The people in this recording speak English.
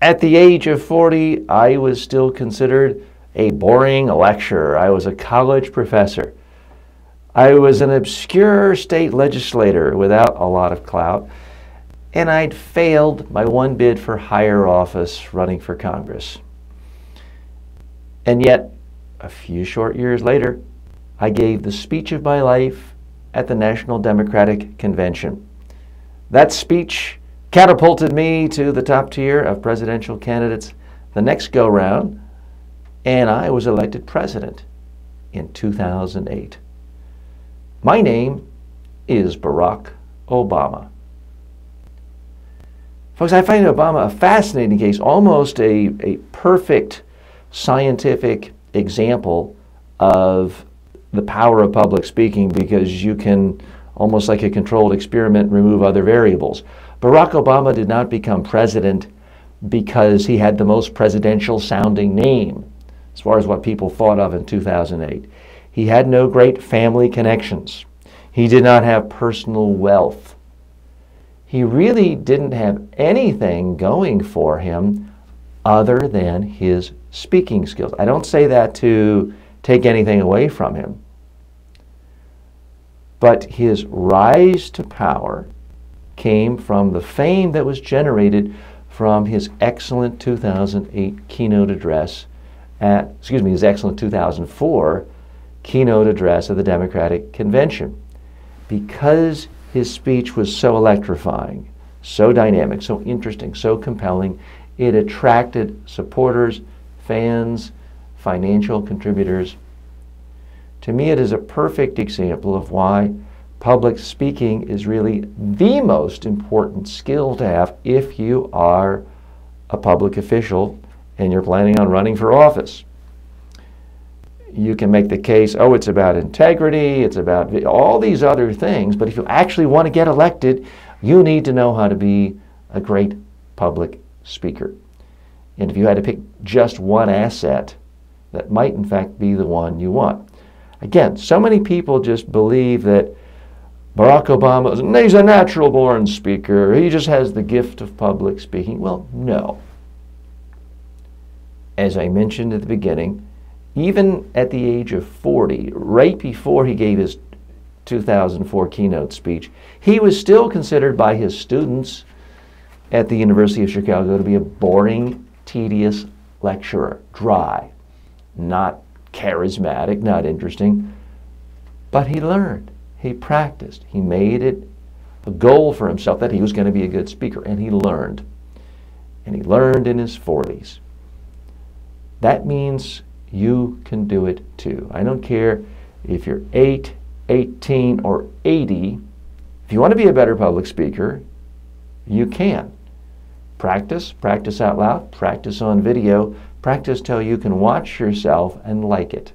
At the age of 40, I was still considered a boring lecturer. I was a college professor. I was an obscure state legislator without a lot of clout, and I'd failed my one bid for higher office running for Congress. And yet, a few short years later, I gave the speech of my life at the National Democratic Convention. That speech catapulted me to the top tier of presidential candidates the next go-round, and I was elected president in 2008. My name is Barack Obama. Folks, I find Obama a fascinating case, almost a perfect scientific example of the power of public speaking, because you can, almost like a controlled experiment, remove other variables. Barack Obama did not become president because he had the most presidential sounding name, as far as what people thought of in 2008. He had no great family connections. He did not have personal wealth. He really didn't have anything going for him other than his speaking skills. I don't say that to take anything away from him. But his rise to power came from the fame that was generated from his excellent 2008 keynote address his excellent 2004 keynote address at the Democratic Convention. Because his speech was so electrifying, so dynamic, so interesting, so compelling, it attracted supporters, fans, financial contributors. To me, it is a perfect example of why public speaking is really the most important skill to have if you are a public official and you're planning on running for office. You can make the case, oh, it's about integrity, it's about all these other things, but if you actually want to get elected, you need to know how to be a great public speaker. And if you had to pick just one asset, that might in fact be the one you want. Again, so many people just believe that Barack Obama, he's a natural born speaker, he just has the gift of public speaking. Well, no. As I mentioned at the beginning, even at the age of 40, right before he gave his 2004 keynote speech, he was still considered by his students at the University of Chicago to be a boring, tedious lecturer, dry, not charismatic, not interesting. But he learned, he practiced, he made it a goal for himself that he was going to be a good speaker, and he learned. And he learned in his 40s. That means you can do it too. I don't care if you're 8, 18, or 80. If you want to be a better public speaker, you can. Practice, practice out loud, practice on video, practice till you can watch yourself and like it.